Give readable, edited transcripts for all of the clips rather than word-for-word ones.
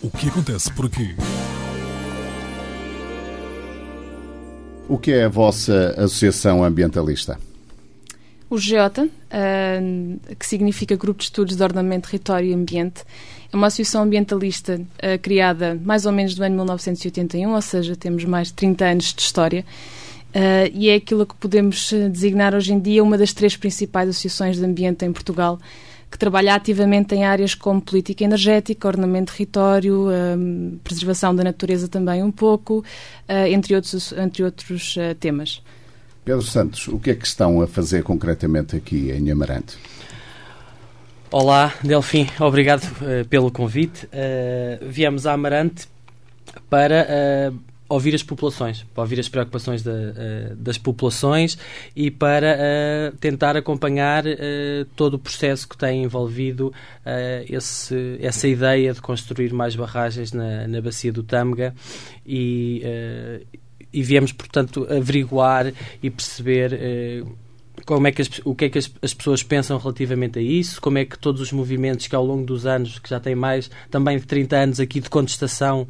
O que acontece por aqui? O que é a vossa associação ambientalista? O GEOTA, que significa Grupo de Estudos de Ordenamento, Território e Ambiente, é uma associação ambientalista criada mais ou menos do ano 1981, ou seja, temos mais de 30 anos de história, e é aquilo que podemos designar hoje em dia uma das 3 principais associações de ambiente em Portugal, que trabalha ativamente em áreas como política energética, ordenamento de território, preservação da natureza também um pouco, entre outros temas. Pedro Santos, o que é que estão a fazer concretamente aqui em Amarante? Olá, Delfim, obrigado pelo convite. Viemos a Amarante para ouvir as populações, para ouvir as preocupações das populações e para tentar acompanhar todo o processo que tem envolvido essa ideia de construir mais barragens na bacia do Tâmega e viemos, portanto, averiguar e perceber o que é que as pessoas pensam relativamente a isso, como é que todos os movimentos que ao longo dos anos, que já têm mais também de 30 anos aqui de contestação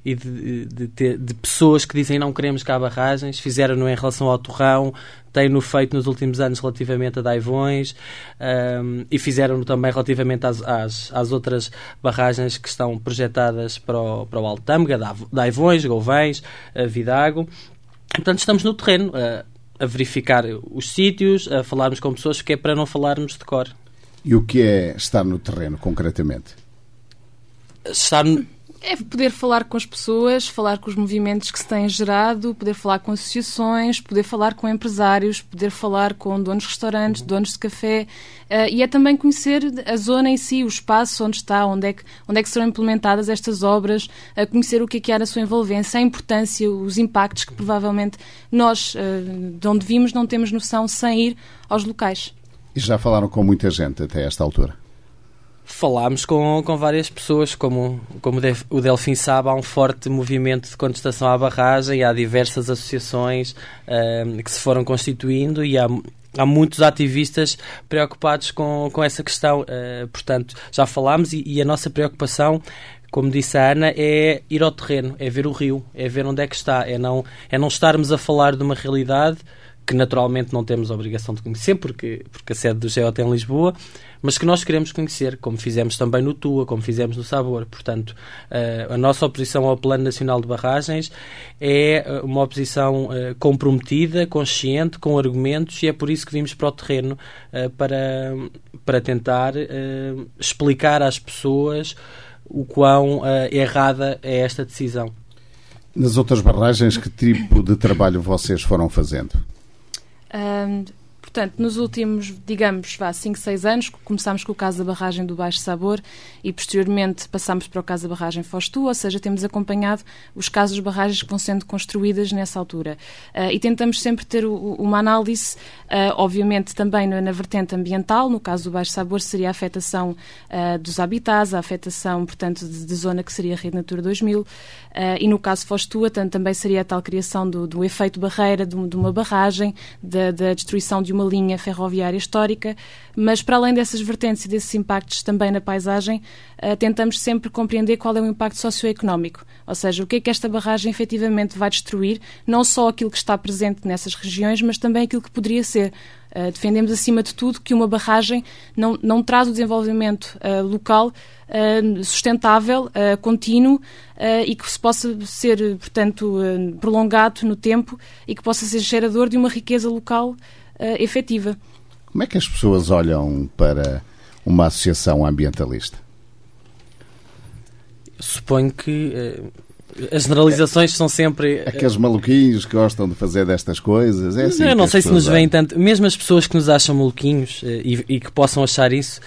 e de pessoas que dizem não queremos cá barragens, fizeram-no em relação ao Torrão, têm-no feito nos últimos anos relativamente a Daivões e fizeram-no também relativamente às outras barragens que estão projetadas para o Alto Tâmega, Daivões, Gouvães, Vidago. Portanto, estamos no terreno a verificar os sítios, a falarmos com pessoas, que é para não falarmos de cor. E o que é estar no terreno, concretamente? É poder falar com as pessoas, falar com os movimentos que se têm gerado, poder falar com associações, poder falar com empresários, poder falar com donos de restaurantes, donos de café, e é também conhecer a zona em si, o espaço onde está, onde é que serão implementadas estas obras, conhecer o que é a sua envolvência, a importância, os impactos que provavelmente nós, de onde vimos, não temos noção sem ir aos locais. E já falaram com muita gente até esta altura? Falámos com várias pessoas, como o Delfim sabe, há um forte movimento de contestação à barragem, há diversas associações que se foram constituindo e há muitos ativistas preocupados com essa questão. Portanto, já falámos e a nossa preocupação, como disse a Ana, é ir ao terreno, é ver o rio, é ver onde é que está, é não estarmos a falar de uma realidade que naturalmente não temos a obrigação de conhecer, porque a sede do GEOTA é em Lisboa, mas que nós queremos conhecer, como fizemos também no Tua, como fizemos no Sabor. Portanto, a nossa oposição ao Plano Nacional de Barragens é uma oposição comprometida, consciente, com argumentos, e é por isso que vimos para o terreno para tentar explicar às pessoas o quão errada é esta decisão. Nas outras barragens, que tipo de trabalho vocês foram fazendo? Portanto, nos últimos, 5, 6 anos, começámos com o caso da barragem do Baixo Sabor e, posteriormente, passámos para o caso da barragem Foz do, ou seja, temos acompanhado os casos de barragens que vão sendo construídas nessa altura. E tentamos sempre ter uma análise, obviamente, também na vertente ambiental. No caso do Baixo Sabor seria a afetação dos habitats, a afetação, portanto, de zona que seria a Rede Natura 2000. E no caso Foz do, também seria a tal criação do efeito barreira de uma barragem, da destruição de uma linha ferroviária histórica, mas para além dessas vertentes e desses impactos também na paisagem, tentamos sempre compreender qual é o impacto socioeconómico, ou seja, o que é que esta barragem efetivamente vai destruir, não só aquilo que está presente nessas regiões, mas também aquilo que poderia ser. Defendemos, acima de tudo, que uma barragem não traz o desenvolvimento local sustentável, contínuo e que se possa ser, portanto, prolongado no tempo e que possa ser gerador de uma riqueza local efetiva. Como é que as pessoas olham para uma associação ambientalista? Suponho que as generalizações são sempre... Aqueles maluquinhos que gostam de fazer destas coisas, é assim. Eu não sei se nos veem tanto... Mesmo as pessoas que nos acham maluquinhos e que possam achar isso,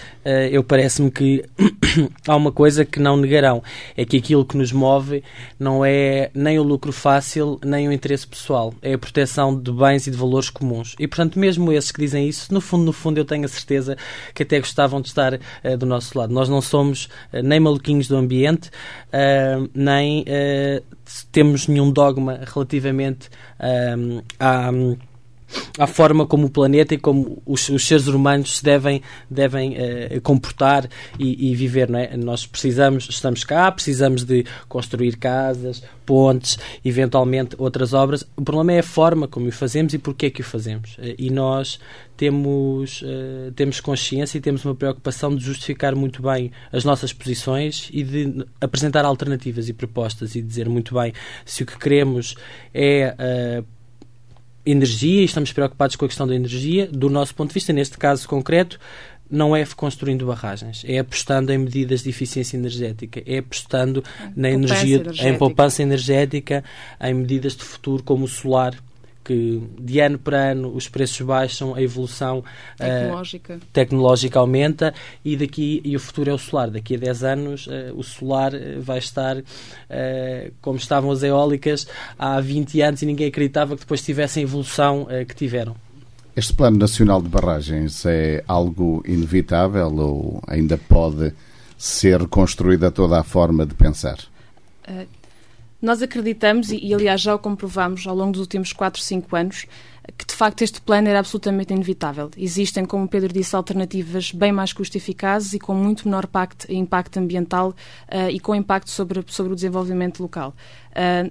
parece-me que há uma coisa que não negarão. É que aquilo que nos move não é nem o lucro fácil, nem o interesse pessoal. É a proteção de bens e de valores comuns. E, portanto, mesmo esses que dizem isso, no fundo, eu tenho a certeza que até gostavam de estar do nosso lado. Nós não somos nem maluquinhos do ambiente, nem... temos nenhum dogma relativamente à forma como o planeta e como os seres humanos se devem comportar e viver, não é? Nós estamos cá, precisamos de construir casas, pontes, eventualmente outras obras. O problema é a forma como o fazemos e porque é que o fazemos. E nós temos consciência e temos uma preocupação de justificar muito bem as nossas posições e de apresentar alternativas e propostas e dizer muito bem se o que queremos é energia e estamos preocupados com a questão da energia. Do nosso ponto de vista, neste caso concreto, não é construindo barragens, é apostando em medidas de eficiência energética, é apostando na energia, em poupança energética, em medidas de futuro como o solar, que de ano para ano os preços baixam, a evolução tecnológica aumenta e o futuro é o solar. Daqui a 10 anos o solar vai estar como estavam as eólicas há 20 anos e ninguém acreditava que depois tivessem a evolução que tiveram. Este Plano Nacional de Barragens é algo inevitável ou ainda pode ser construída toda a forma de pensar? Nós acreditamos, e aliás já o comprovamos ao longo dos últimos 4, 5 anos, que de facto este plano era absolutamente inevitável. Existem, como o Pedro disse, alternativas bem mais custo-eficazes e com muito menor impacto ambiental e com impacto sobre o desenvolvimento local.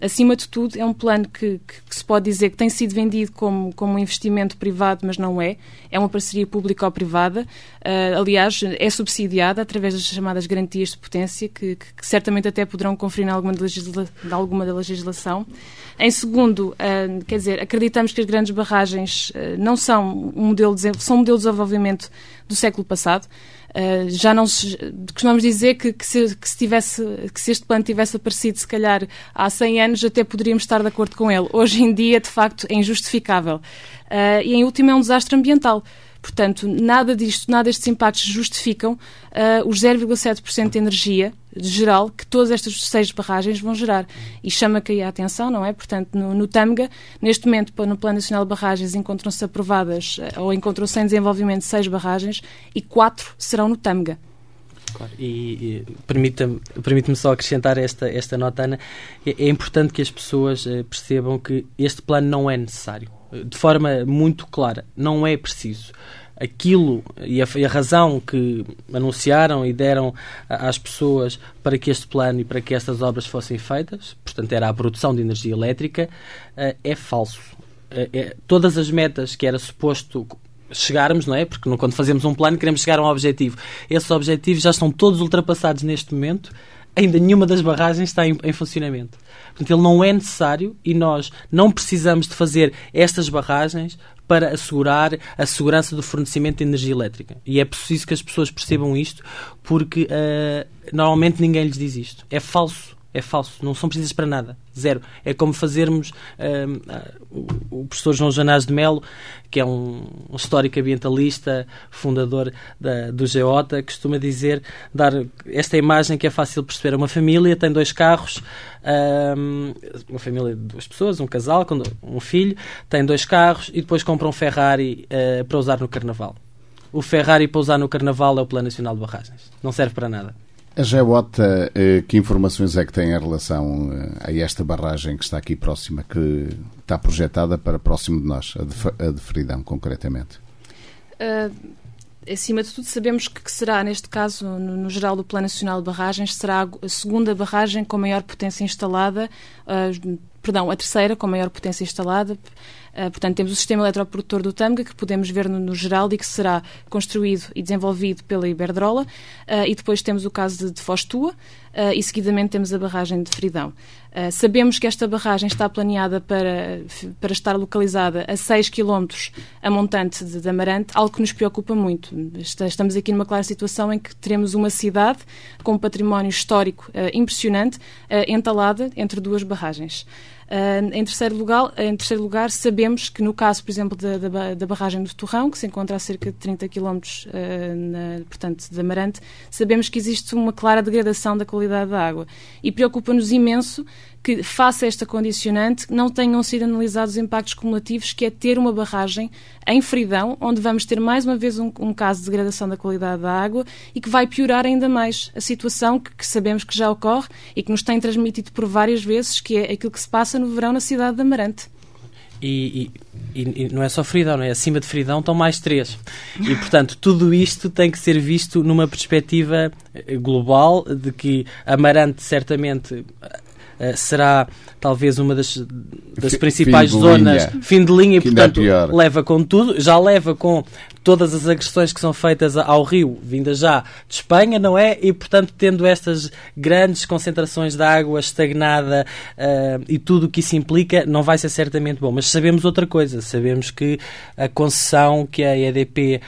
Acima de tudo, é um plano que se pode dizer que tem sido vendido como um investimento privado, mas não é. É uma parceria público-privada. Aliás, é subsidiada através das chamadas garantias de potência, que certamente até poderão conferir em alguma da legislação. Em segundo, acreditamos que as grandes barragens não são são um modelo de desenvolvimento do século passado. Já não costumamos dizer que se este plano tivesse aparecido, se calhar, há 100 anos, até poderíamos estar de acordo com ele. Hoje em dia, de facto, é injustificável. E, em último, é um desastre ambiental. Portanto, nada destes impactos justificam os 0,7% de energia geral que todas estas 6 barragens vão gerar. E chama aqui a atenção, não é? Portanto, no Tâmega, neste momento, no Plano Nacional de Barragens, encontram-se aprovadas, ou encontram-se em desenvolvimento 6 barragens e 4 serão no Tâmega. Claro. E permite-me só acrescentar esta nota, Ana. É importante que as pessoas percebam que este plano não é necessário. De forma muito clara, não é preciso. Aquilo e a razão que anunciaram e deram às pessoas para que este plano e para que estas obras fossem feitas, portanto era a produção de energia elétrica, é falso. Todas as metas que era suposto chegarmos, não é? Porque quando fazemos um plano queremos chegar a um objetivo. Esses objetivos já estão todos ultrapassados neste momento. Ainda nenhuma das barragens está em funcionamento. Portanto, ele não é necessário e nós não precisamos de fazer estas barragens para assegurar a segurança do fornecimento de energia elétrica. E é preciso que as pessoas percebam isto, porque normalmente ninguém lhes diz isto. É falso. É falso. Não são precisas para nada. Zero. É como fazermos... o professor João Janás de Melo, que é um histórico ambientalista, fundador do Geota, costuma dar esta imagem que é fácil perceber. Uma família tem 2 carros, uma família de 2 pessoas, um casal, com um filho, tem 2 carros e depois compra um Ferrari para usar no Carnaval. O Ferrari para usar no Carnaval é o Plano Nacional de Barragens. Não serve para nada. A Geota, que informações é que tem em relação a esta barragem que está aqui próxima, que está projetada para próximo de nós, a de Fridão, concretamente? Acima de tudo, sabemos que será, neste caso, no geral do Plano Nacional de Barragens, será a segunda barragem com maior potência instalada, a terceira com maior potência instalada. Portanto, temos o sistema eletroprodutor do Tâmega, que podemos ver no geral e que será construído e desenvolvido pela Iberdrola, e depois temos o caso de Foz Tua, e seguidamente temos a barragem de Fridão. Sabemos que esta barragem está planeada para estar localizada a 6 km a montante de Amarante, algo que nos preocupa muito. Estamos aqui numa clara situação em que teremos uma cidade com um património histórico impressionante, entalada entre 2 barragens. Em terceiro lugar, sabemos que no caso, por exemplo, da barragem do Torrão, que se encontra a cerca de 30 km portanto, de Amarante, sabemos que existe uma clara degradação da qualidade da água. E preocupa-nos imenso que, face a esta condicionante, não tenham sido analisados os impactos cumulativos, que é ter uma barragem em Fridão, onde vamos ter mais uma vez um caso de degradação da qualidade da água e que vai piorar ainda mais a situação que sabemos que já ocorre e que nos tem transmitido por várias vezes, que é aquilo que se passa no verão na cidade de Amarante. E não é só Fredão, não é? Acima de Fredão estão mais 3. E, portanto, tudo isto tem que ser visto numa perspectiva global de que Amarante certamente será talvez uma das principais zonas, fim de linha, e portanto leva com tudo, já leva com todas as agressões que são feitas ao rio, vinda já de Espanha, não é? E portanto, tendo estas grandes concentrações de água estagnada e tudo o que isso implica, não vai ser certamente bom. Mas sabemos outra coisa, sabemos que a concessão que a EDP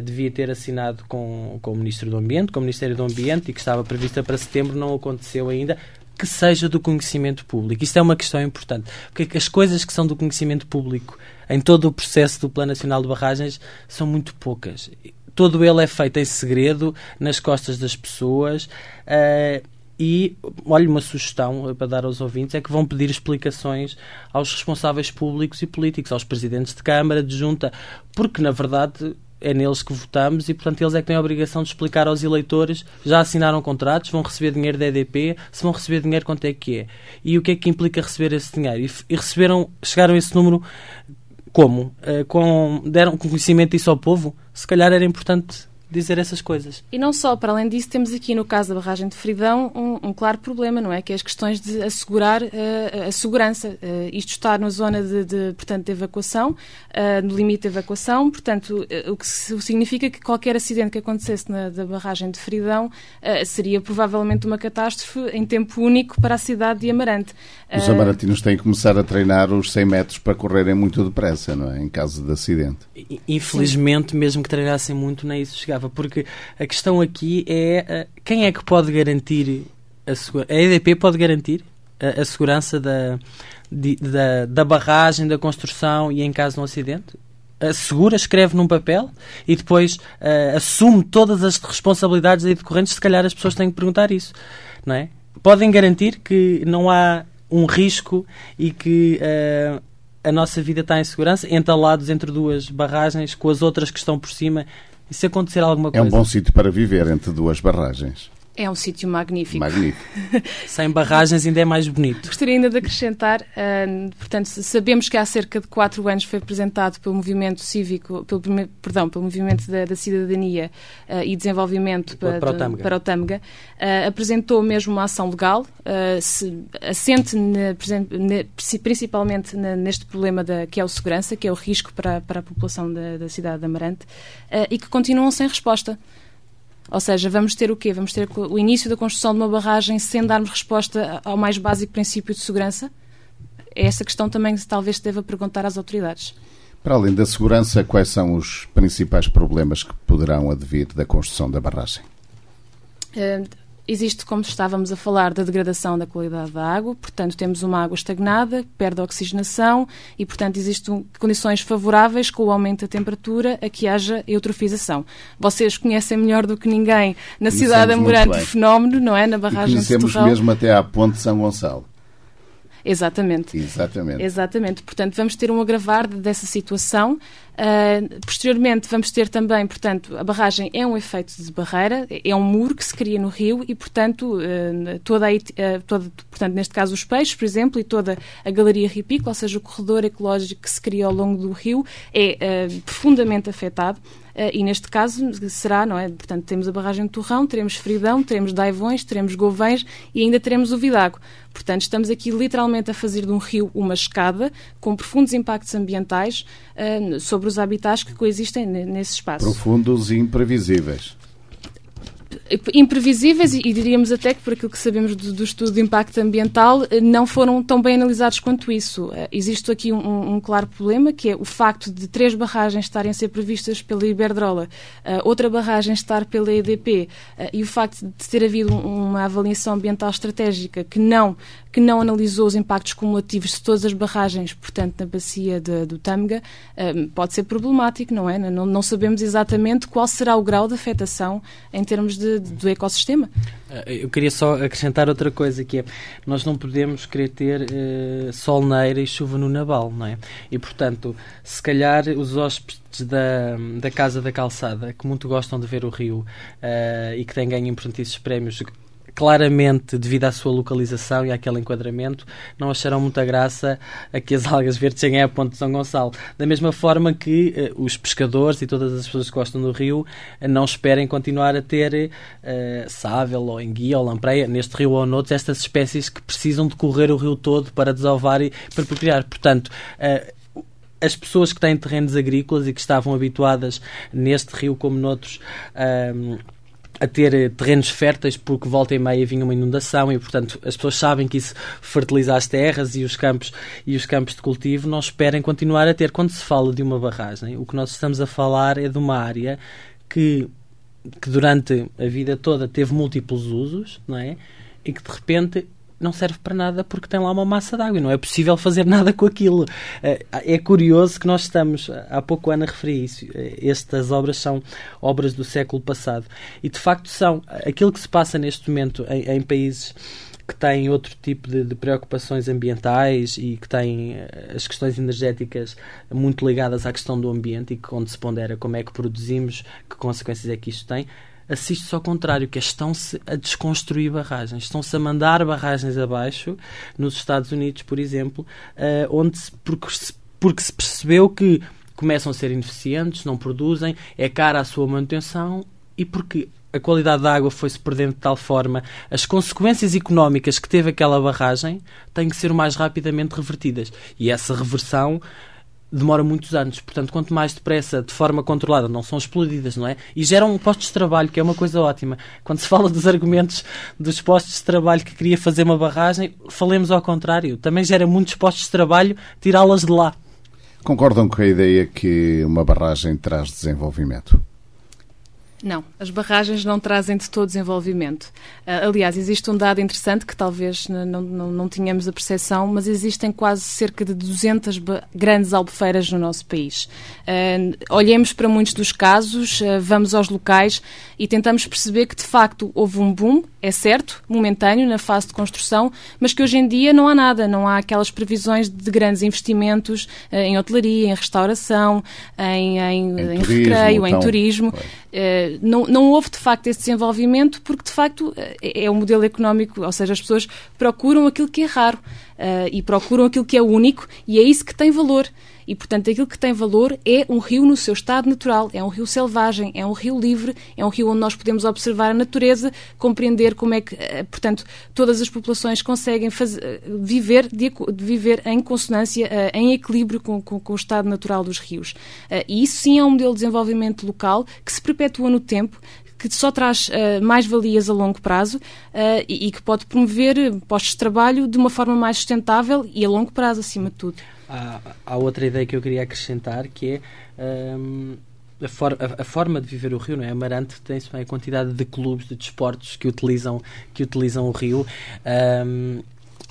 devia ter assinado com o Ministro do Ambiente, com o Ministério do Ambiente, e que estava prevista para setembro, não aconteceu ainda, que seja do conhecimento público. Isto é uma questão importante, porque as coisas que são do conhecimento público em todo o processo do Plano Nacional de Barragens são muito poucas. Todo ele é feito em segredo, nas costas das pessoas, e, olha, uma sugestão para dar aos ouvintes é que vão pedir explicações aos responsáveis públicos e políticos, aos presidentes de Câmara, de Junta, porque, na verdade, é neles que votamos e, portanto, eles é que têm a obrigação de explicar aos eleitores, já assinaram contratos, vão receber dinheiro da EDP, se vão receber dinheiro, quanto é que é? E o que é que implica receber esse dinheiro? Chegaram a esse número como? Deram conhecimento disso ao povo? Se calhar era importante dizer essas coisas. E não só, para além disso, temos aqui no caso da barragem de Fredão um claro problema, não é? Que é as questões de assegurar a segurança. Isto está na zona portanto, de evacuação, no limite de evacuação, portanto, o que significa que qualquer acidente que acontecesse da barragem de Fredão seria provavelmente uma catástrofe em tempo único para a cidade de Amarante. Os amarantinos têm que começar a treinar os 100 metros para correrem muito depressa, não é? Em caso de acidente. Infelizmente, sim, mesmo que treinassem muito, nem isso chegava, porque a questão aqui é quem é que pode garantir a segurança? A EDP pode garantir a segurança da barragem, da construção e em caso de um acidente? Assegura, escreve num papel e depois assume todas as responsabilidades aí decorrentes? Se calhar as pessoas têm que perguntar isso, não é? Podem garantir que não há um risco e que a nossa vida está em segurança, entalados entre duas barragens com as outras que estão por cima, e se acontecer alguma coisa? É um bom sítio para viver entre duas barragens. É um sítio magnífico. Sem barragens ainda é mais bonito. Gostaria ainda de acrescentar, portanto, sabemos que há cerca de 4 anos foi apresentado pelo movimento cívico, pelo movimento da cidadania e desenvolvimento para o Tâmega, apresentou mesmo uma ação legal, assente principalmente neste problema que é o segurança, que é o risco para a população da cidade de Amarante, e que continuam sem resposta. Ou seja, vamos ter o quê? Vamos ter o início da construção de uma barragem sem darmos resposta ao mais básico princípio de segurança? É essa questão também que talvez se deva perguntar às autoridades. Para além da segurança, quais são os principais problemas que poderão advir da construção da barragem? Existe, como estávamos a falar, da degradação da qualidade da água, portanto temos uma água estagnada, perde a oxigenação e, portanto, existem condições favoráveis com o aumento da temperatura a que haja eutrofização. Vocês conhecem melhor do que ninguém na cidade de Amarante o fenómeno, não é? Na barragem de Torrão. Conhecemos mesmo até à ponte de São Gonçalo. Exatamente. Portanto, vamos ter um agravar dessa situação. Posteriormente, vamos ter também, portanto, a barragem é um efeito de barreira, é um muro que se cria no rio e, portanto, portanto, neste caso os peixes, por exemplo, e toda a galeria ripícola, ou seja, o corredor ecológico que se cria ao longo do rio, é profundamente afetado. E neste caso será, não é? Portanto, temos a barragem de Torrão, teremos Fredão, teremos Daivões, teremos Govens e ainda teremos o Vidago. Portanto, estamos aqui literalmente a fazer de um rio uma escada com profundos impactos ambientais sobre os habitats que coexistem nesse espaço. Profundos e imprevisíveis. Imprevisíveis e diríamos até que, por aquilo que sabemos do estudo de impacto ambiental, não foram tão bem analisados quanto isso. Existe aqui um claro problema, que é o facto de 3 barragens estarem a ser previstas pela Iberdrola, outra barragem estar pela EDP, e o facto de ter havido uma avaliação ambiental estratégica que não analisou os impactos cumulativos de todas as barragens, portanto, na bacia do Tâmega, pode ser problemático, não é? Não sabemos exatamente qual será o grau de afetação em termos do ecossistema. Eu queria só acrescentar outra coisa, que é, nós não podemos querer ter sol na eira e chuva no Nabal, não é? E, portanto, se calhar os hóspedes da Casa da Calçada, que muito gostam de ver o rio e que têm ganho importantíssimos prémios claramente, devido à sua localização e àquele enquadramento, não acharão muita graça a que as algas verdes cheguem à Ponte de São Gonçalo. Da mesma forma que os pescadores e todas as pessoas que gostam do rio não esperem continuar a ter sável ou enguia ou lampreia, neste rio ou noutros, estas espécies que precisam de correr o rio todo para desovar e para procriar. Portanto, as pessoas que têm terrenos agrícolas e que estavam habituadas neste rio como noutros a ter terrenos férteis, porque volta e meia vinha uma inundação e, portanto, as pessoas sabem que isso fertiliza as terras e os campos de cultivo, não esperem continuar a ter. Quando se fala de uma barragem, o que nós estamos a falar é de uma área que durante a vida toda teve múltiplos usos, não é? E que de repente não serve para nada porque tem lá uma massa de água e não é possível fazer nada com aquilo. É curioso que nós estamos, há pouco Ana referi isso, estas obras são obras do século passado e de facto são aquilo que se passa neste momento em países que têm outro tipo de preocupações ambientais e que têm as questões energéticas muito ligadas à questão do ambiente e onde se pondera como é que produzimos, que consequências é que isto tem. Assiste-se ao contrário, que estão-se a desconstruir barragens, estão-se a mandar barragens abaixo, nos Estados Unidos, por exemplo, porque se percebeu que começam a ser ineficientes, não produzem, é cara a sua manutenção e porque a qualidade da água foi-se perdendo de tal forma, as consequências económicas que teve aquela barragem têm que ser o mais rapidamente revertidas. E essa reversão demora muitos anos, portanto, quanto mais depressa, de forma controlada, não são explodidas, não é? E geram postos de trabalho, que é uma coisa ótima. Quando se fala dos argumentos dos postos de trabalho que queria fazer uma barragem, falemos ao contrário. Também gera muitos postos de trabalho tirá-las de lá. Concordam com a ideia que uma barragem traz desenvolvimento? Não, as barragens não trazem de todo desenvolvimento. Aliás, existe um dado interessante que talvez não tínhamos a percepção, mas existem quase cerca de 200 grandes albufeiras no nosso país. Olhemos para muitos dos casos, vamos aos locais e tentamos perceber que, de facto, houve um boom, é certo, momentâneo, na fase de construção, mas que hoje em dia não há nada, não há aquelas previsões de grandes investimentos em hotelaria, em restauração, em recreio, em turismo. Não houve, de facto, esse desenvolvimento porque, de facto, é um modelo económico, ou seja, as pessoas procuram aquilo que é raro e procuram aquilo que é único e é isso que tem valor. E, portanto, aquilo que tem valor é um rio no seu estado natural, é um rio selvagem, é um rio livre, é um rio onde nós podemos observar a natureza, compreender como é que, portanto, todas as populações conseguem viver em consonância, em equilíbrio com o estado natural dos rios. E isso sim é um modelo de desenvolvimento local que se perpetua no tempo, que só traz mais-valias a longo prazo e que pode promover postos de trabalho de uma forma mais sustentável e a longo prazo, acima de tudo. Há outra ideia que eu queria acrescentar, que é a forma de viver o rio, não é? Amarante tem-se bem a quantidade de clubes de desportos que utilizam o rio.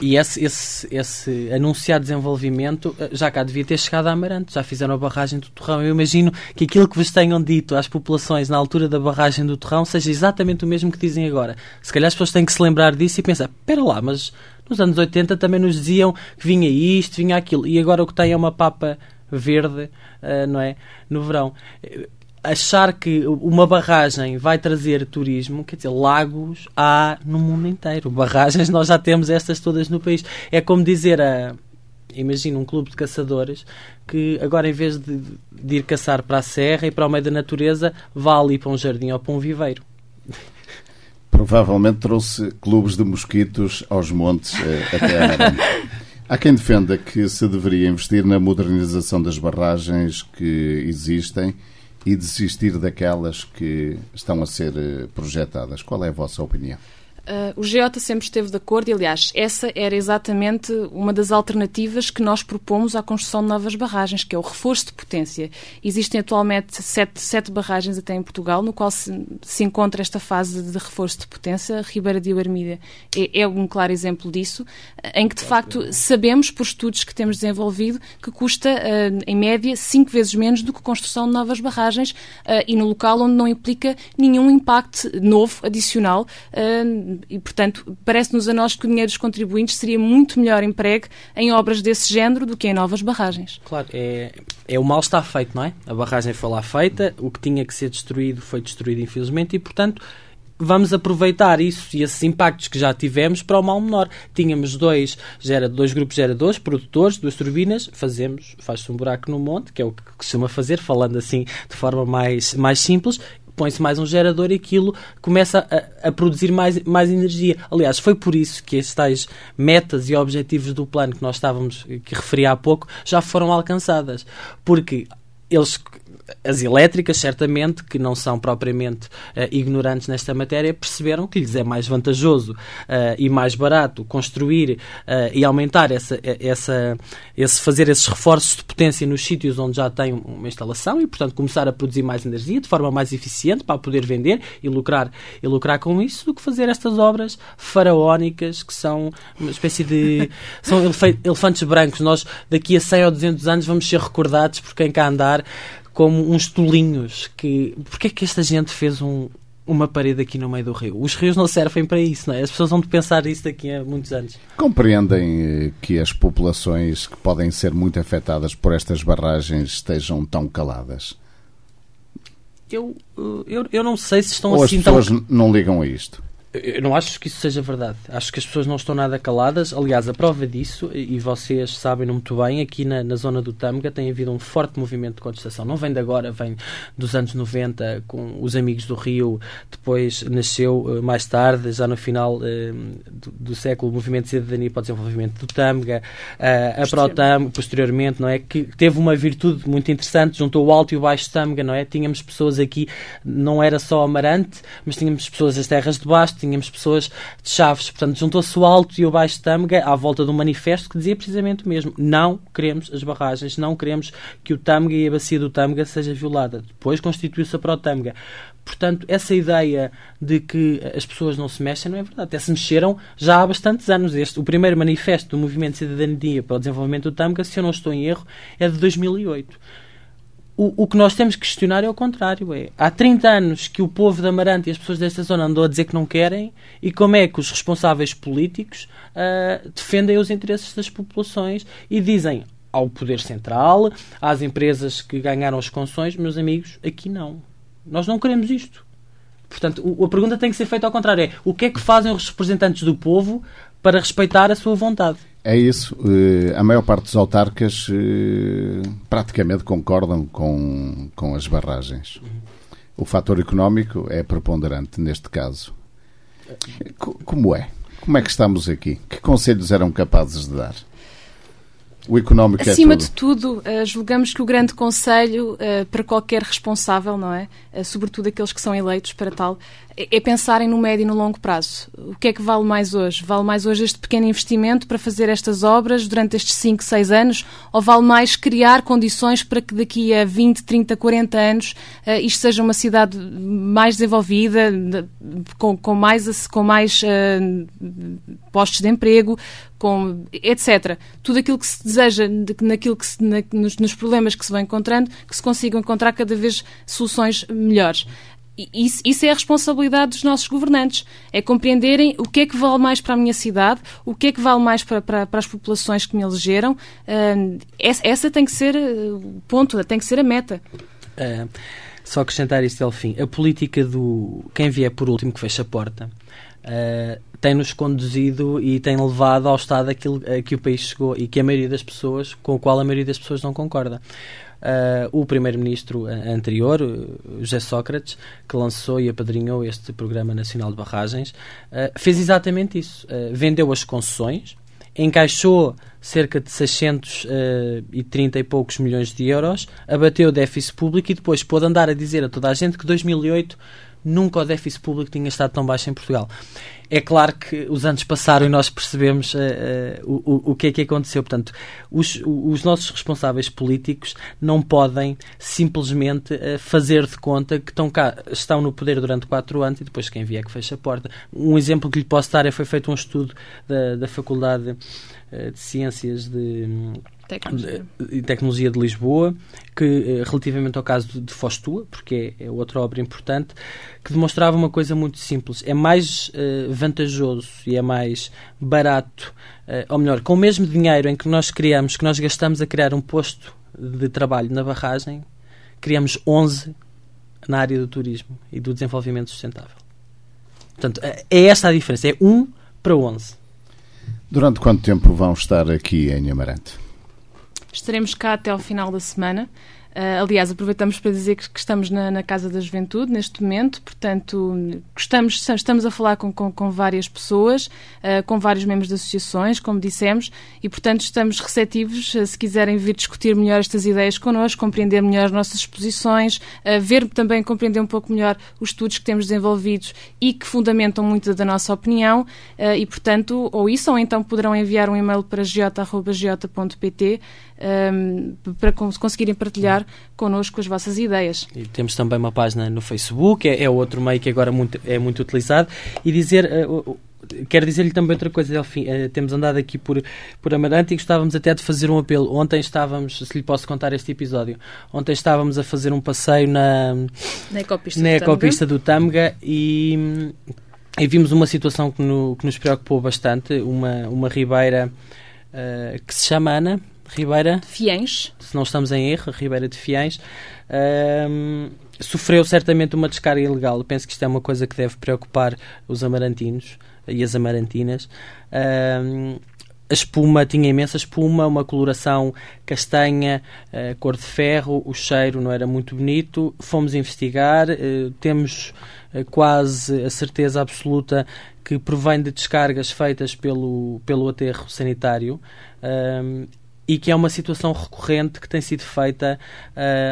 E esse anunciado desenvolvimento já cá devia ter chegado a Amarante, já fizeram a barragem do Torrão. Eu imagino que aquilo que vos tenham dito às populações na altura da barragem do Torrão seja exatamente o mesmo que dizem agora. Se calhar as pessoas têm que se lembrar disso e pensar, espera lá, mas nos anos 80 também nos diziam que vinha isto, vinha aquilo, e agora o que tem é uma papa verde, não é? No verão. Achar que uma barragem vai trazer turismo, quer dizer, lagos há no mundo inteiro. Barragens nós já temos estas todas no país. É como dizer imagina um clube de caçadores que agora, em vez de ir caçar para a serra e para o meio da natureza, vá ali para um jardim ou para um viveiro. Provavelmente trouxe clubes de mosquitos aos montes até a Amarante. Há quem defenda que se deveria investir na modernização das barragens que existem e desistir daquelas que estão a ser projetadas. Qual é a vossa opinião? O GEOTA sempre esteve de acordo e, aliás, essa era exatamente uma das alternativas que nós propomos à construção de novas barragens, que é o reforço de potência. Existem atualmente sete barragens até em Portugal, no qual se encontra esta fase de reforço de potência. A Ribeira de Armida é um claro exemplo disso, em que, de facto, sabemos, por estudos que temos desenvolvido, que custa, em média, 5 vezes menos do que a construção de novas barragens e no local onde não implica nenhum impacto novo, adicional, e, portanto, parece-nos a nós que o dinheiro dos contribuintes seria muito melhor empregue em obras desse género do que em novas barragens. Claro, o mal está feito, não é? A barragem foi lá feita, o que tinha que ser destruído foi destruído, infelizmente, e, portanto, vamos aproveitar isso e esses impactos que já tivemos para o mal menor. Tínhamos dois grupos geradores, produtores, 2 turbinas, faz-se um buraco no monte, que é o que costuma fazer, falando assim de forma mais simples, põe-se mais um gerador e aquilo começa a produzir mais energia. Aliás, foi por isso que estes tais metas e objetivos do plano que referi há pouco, já foram alcançadas. Porque as elétricas, certamente, que não são propriamente ignorantes nesta matéria, perceberam que lhes é mais vantajoso e mais barato construir e aumentar fazer esses reforços de potência nos sítios onde já têm uma instalação e, portanto, começar a produzir mais energia de forma mais eficiente para poder vender e lucrar com isso, do que fazer estas obras faraónicas que são uma espécie de... são elefantes brancos. Nós, daqui a 100 ou 200 anos, vamos ser recordados por quem cá andar como uns tolinhos. Porquê é que esta gente fez uma parede aqui no meio do rio? Os rios não servem para isso, não é? As pessoas vão de pensar isso daqui a muitos anos. Compreendem que as populações que podem ser muito afetadas por estas barragens estejam tão caladas? Eu não sei se estão ou assim tão... Ou as pessoas não ligam a isto? Eu não acho que isso seja verdade. Acho que as pessoas não estão nada caladas. Aliás, a prova disso, e vocês sabem muito bem, aqui na zona do Tâmega tem havido um forte movimento de contestação. Não vem de agora, vem dos anos 90, com os Amigos do Rio. Depois nasceu mais tarde, já no final do século, o Movimento de Cidadania para o Desenvolvimento do Tâmega, a ProTâmega, posteriormente, não é? Que teve uma virtude muito interessante, juntou o Alto e o Baixo Tâmega, não é? Tínhamos pessoas aqui, não era só Amarante, mas tínhamos pessoas das terras de baixo, tínhamos pessoas de Chaves, portanto juntou-se o Alto e o Baixo Tâmega à volta de um manifesto que dizia precisamente o mesmo: não queremos as barragens, não queremos que o Tâmega e a bacia do Tâmega seja violada. Depois constituiu-se a ProTâmega. Portanto, essa ideia de que as pessoas não se mexem não é verdade. Até se mexeram já há bastantes anos. O primeiro manifesto do Movimento de Cidadania para o Desenvolvimento do Tâmega, se eu não estou em erro, é de 2008. O que nós temos que questionar é o contrário. Há 30 anos que o povo de Amarante e as pessoas desta zona andou a dizer que não querem, e como é que os responsáveis políticos defendem os interesses das populações e dizem ao Poder Central, às empresas que ganharam as concessões: meus amigos, aqui não. Nós não queremos isto. Portanto, a pergunta tem que ser feita ao contrário. O que é que fazem os representantes do povo para respeitar a sua vontade? É isso. A maior parte dos autarcas praticamente concordam com as barragens. O fator económico é preponderante neste caso. Como é? Como é que estamos aqui? Que conselhos eram capazes de dar? O económico Acima é tudo. de tudo, julgamos que o grande conselho para qualquer responsável, não é? Sobretudo aqueles que são eleitos para tal, é pensarem no médio e no longo prazo. O que é que vale mais hoje? Vale mais hoje este pequeno investimento para fazer estas obras durante estes 5, 6 anos? Ou vale mais criar condições para que daqui a 20, 30, 40 anos isto seja uma cidade mais desenvolvida, com mais postos de emprego, etc. Tudo aquilo que se deseja, nos problemas que se vão encontrando, que se consigam encontrar cada vez soluções melhores. Isso é a responsabilidade dos nossos governantes, é compreenderem o que é que vale mais para a minha cidade, o que é que vale mais para as populações que me elegeram. Essa tem que ser o ponto, tem que ser a meta. Só acrescentar isto, Delfim. A política do quem vier por último que fecha a porta tem-nos conduzido e tem levado ao estado a que o país chegou e que a maioria das pessoas, com o qual a maioria das pessoas não concorda. O primeiro-ministro anterior, José Sócrates, que lançou e apadrinhou este Programa Nacional de Barragens, fez exatamente isso. Vendeu as concessões, encaixou cerca de 630 e poucos milhões de euros, abateu o déficit público e depois pôde andar a dizer a toda a gente que 2008 nunca o déficit público tinha estado tão baixo em Portugal. É claro que os anos passaram e nós percebemos o que é que aconteceu. Portanto, os nossos responsáveis políticos não podem simplesmente fazer de conta que estão no poder durante 4 anos e depois quem vier que fecha a porta. Um exemplo que lhe posso dar foi feito um estudo da Faculdade de Ciências e Tecnologia de Lisboa, que relativamente ao caso de Fostua, porque é outra obra importante, que demonstrava uma coisa muito simples. É mais vantajoso e é mais barato, ou melhor, com o mesmo dinheiro em que nós gastamos a criar um posto de trabalho na barragem, criamos 11 na área do turismo e do desenvolvimento sustentável. Portanto, é esta a diferença, é 1 para 11. Durante quanto tempo vão estar aqui em Amarante? Estaremos cá até ao final da semana. Aliás, aproveitamos para dizer que estamos na Casa da Juventude neste momento, portanto, estamos a falar com várias pessoas, com vários membros de associações, como dissemos, e, portanto, estamos receptivos, se quiserem vir discutir melhor estas ideias connosco, compreender melhor as nossas exposições, compreender um pouco melhor os estudos que temos desenvolvidos e que fundamentam muito da nossa opinião, e, portanto, ou então poderão enviar um e-mail para giota.giota.pt para conseguirem partilhar connosco as vossas ideias. E temos também uma página no Facebook, é outro meio que agora é muito utilizado. E quero dizer-lhe também outra coisa, Delfim. Temos andado aqui por Amarante e gostávamos até de fazer um apelo. Ontem estávamos, se lhe posso contar este episódio, ontem estávamos a fazer um passeio na ecopista do Tâmega e vimos uma situação que nos preocupou bastante, uma ribeira que se chama Ana Ribeira de Fiães, se não estamos em erro, a Ribeira de Fiães, sofreu certamente uma descarga ilegal. Eu penso que isto é uma coisa que deve preocupar os amarantinos e as amarantinas. A espuma tinha imensa espuma, uma coloração castanha, cor de ferro, o cheiro não era muito bonito. Fomos investigar, temos quase a certeza absoluta que provém de descargas feitas pelo aterro sanitário, e que é uma situação recorrente que tem sido feita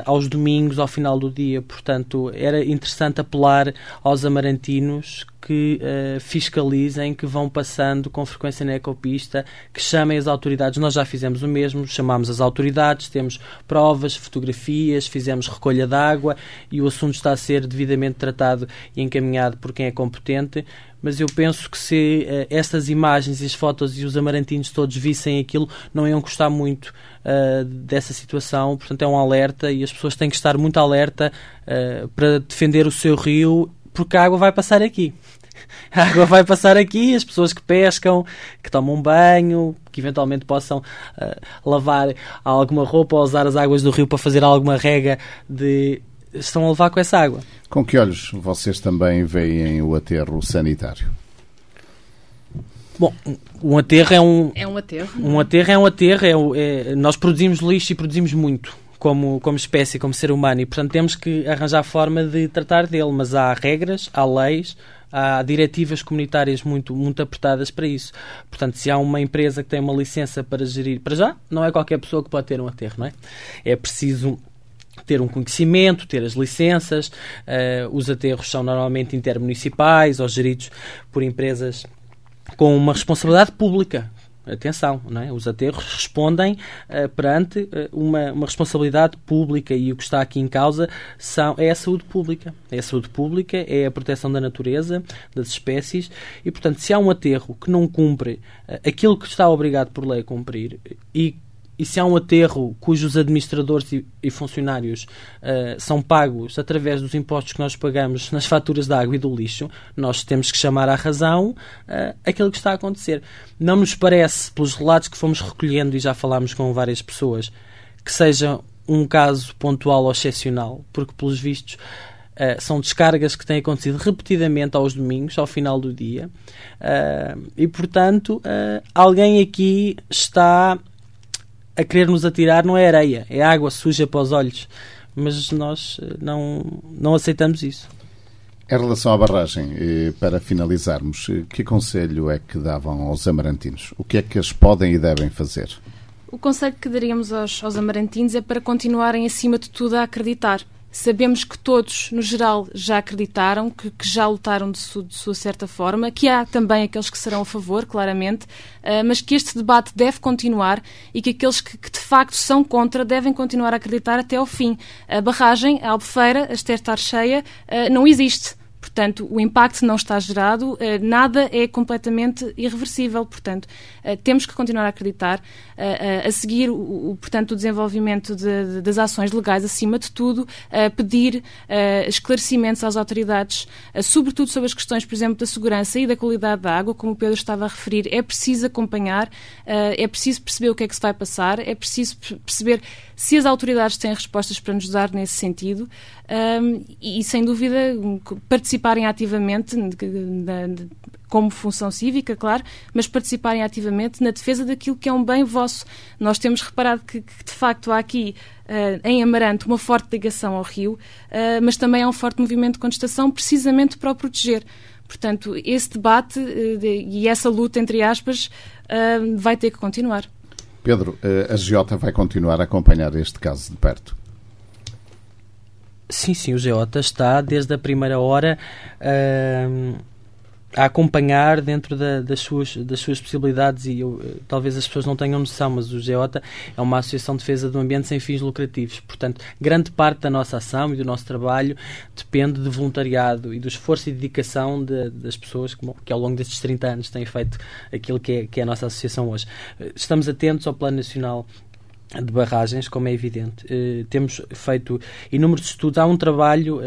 aos domingos, ao final do dia. Portanto, era interessante apelar aos amarantinos que fiscalizem, que vão passando com frequência na ecopista, que chamem as autoridades. Nós já fizemos o mesmo, chamámos as autoridades, temos provas, fotografias, fizemos recolha de água e o assunto está a ser devidamente tratado e encaminhado por quem é competente. Mas eu penso que se estas imagens e as fotos e os amarantinos todos vissem aquilo, não iam gostar muito dessa situação. Portanto, é um alerta e as pessoas têm que estar muito alerta para defender o seu rio, porque a água vai passar aqui. A água vai passar aqui, as pessoas que pescam, que tomam banho, que eventualmente possam lavar alguma roupa ou usar as águas do rio para fazer alguma rega estão a levar com essa água. Com que olhos vocês também veem o aterro sanitário? Bom, um aterro é um... É um aterro. Um aterro é um aterro. Nós produzimos lixo e produzimos muito, como espécie, como ser humano, e portanto temos que arranjar forma de tratar dele, mas há regras, há leis, há diretivas comunitárias muito, muito apertadas para isso. Portanto, se há uma empresa que tem uma licença para gerir, para já, não é qualquer pessoa que pode ter um aterro, não é? É preciso ter um conhecimento, ter as licenças. Os aterros são normalmente intermunicipais ou geridos por empresas com uma responsabilidade pública. Atenção, não é? Os aterros respondem perante uma responsabilidade pública, e o que está aqui em causa é a saúde pública. É a saúde pública, é a proteção da natureza, das espécies, e, portanto, se há um aterro que não cumpre aquilo que está obrigado por lei a cumprir, e se há um aterro cujos administradores e funcionários são pagos através dos impostos que nós pagamos nas faturas da água e do lixo, nós temos que chamar à razão aquilo que está a acontecer. Não nos parece, pelos relatos que fomos recolhendo, e já falámos com várias pessoas, que seja um caso pontual ou excepcional, porque, pelos vistos, são descargas que têm acontecido repetidamente aos domingos, ao final do dia, e, portanto, alguém aqui está a querer nos atirar, não é areia, é água suja para os olhos, mas nós não aceitamos isso. Em relação à barragem, para finalizarmos, que conselho é que davam aos amarantinos? O que é que eles podem e devem fazer? O conselho que daríamos aos amarantinos é para continuarem, acima de tudo, a acreditar. Sabemos que todos, no geral, já acreditaram, que já lutaram de sua certa forma, que há também aqueles que serão a favor, claramente, mas que este debate deve continuar e que aqueles que de facto são contra devem continuar a acreditar até ao fim. A barragem, a Albufeira, a Ester estar cheia, não existe. Portanto, o impacto não está gerado, nada é completamente irreversível. Portanto, temos que continuar a acreditar, a seguir portanto, o desenvolvimento das ações legais, acima de tudo, pedir esclarecimentos às autoridades, sobretudo sobre as questões, por exemplo, da segurança e da qualidade da água, como o Pedro estava a referir. É preciso acompanhar, é preciso perceber o que é que se vai passar, é preciso perceber se as autoridades têm respostas para nos dar nesse sentido, e, sem dúvida, participar participarem ativamente, como função cívica, claro, mas participarem ativamente na defesa daquilo que é um bem vosso. Nós temos reparado que de facto, há aqui, em Amarante, uma forte ligação ao rio, mas também há um forte movimento de contestação, precisamente para o proteger. Portanto, esse debate e essa luta, entre aspas, vai ter que continuar. Pedro, a GEOTA vai continuar a acompanhar este caso de perto? Sim, o GEOTA está desde a primeira hora a acompanhar dentro das suas possibilidades, e talvez as pessoas não tenham noção, mas o GEOTA é uma associação de defesa do ambiente sem fins lucrativos. Portanto, grande parte da nossa ação e do nosso trabalho depende de voluntariado e do esforço e dedicação das pessoas que ao longo destes 30 anos têm feito aquilo que é a nossa associação hoje. Estamos atentos ao Plano Nacional de Barragens, como é evidente. Temos feito inúmeros estudos. Há um trabalho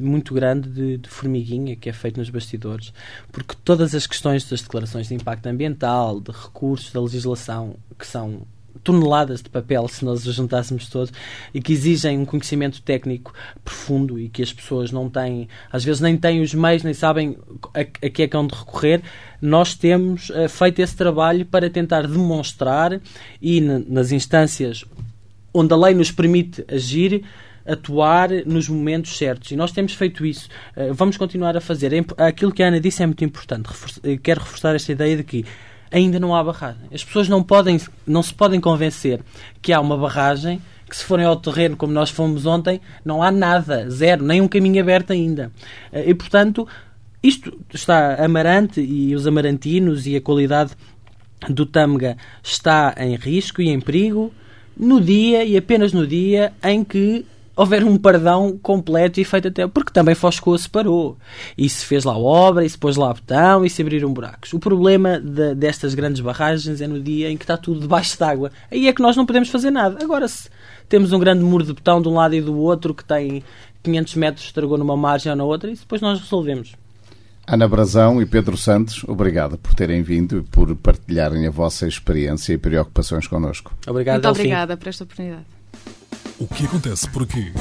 muito grande de formiguinha que é feito nos bastidores, porque todas as questões das declarações de impacto ambiental, de recursos, da legislação, que são toneladas de papel, se nós os juntássemos todos, e que exigem um conhecimento técnico profundo e que as pessoas não têm, às vezes nem têm os meios, nem sabem a que é que hão de recorrer. Nós temos feito esse trabalho para tentar demonstrar e nas instâncias onde a lei nos permite agir, atuar nos momentos certos. E nós temos feito isso. Vamos continuar a fazer. Aquilo que a Ana disse é muito importante. Quero reforçar esta ideia de que ainda não há barragem. As pessoas não se podem convencer que há uma barragem, que se forem ao terreno, como nós fomos ontem, não há nada, zero, nem um caminho aberto ainda. E, portanto, isto está Amarante e os amarantinos e a qualidade do Tâmega está em risco e em perigo no dia, e apenas no dia, em que houver um perdão completo e feito até... Porque também Foscoa se parou. E se fez lá obra, e se pôs lá betão, e se abriram buracos. O problema destas grandes barragens é no dia em que está tudo debaixo d'água. Aí é que nós não podemos fazer nada. Agora, se temos um grande muro de betão de um lado e do outro, que tem 500 metros, estragou numa margem ou na outra, e depois nós resolvemos. Ana Brazão e Pedro Santos, obrigado por terem vindo e por partilharem a vossa experiência e preocupações connosco. Obrigado, Muito obrigada por esta oportunidade. O que acontece por aqui?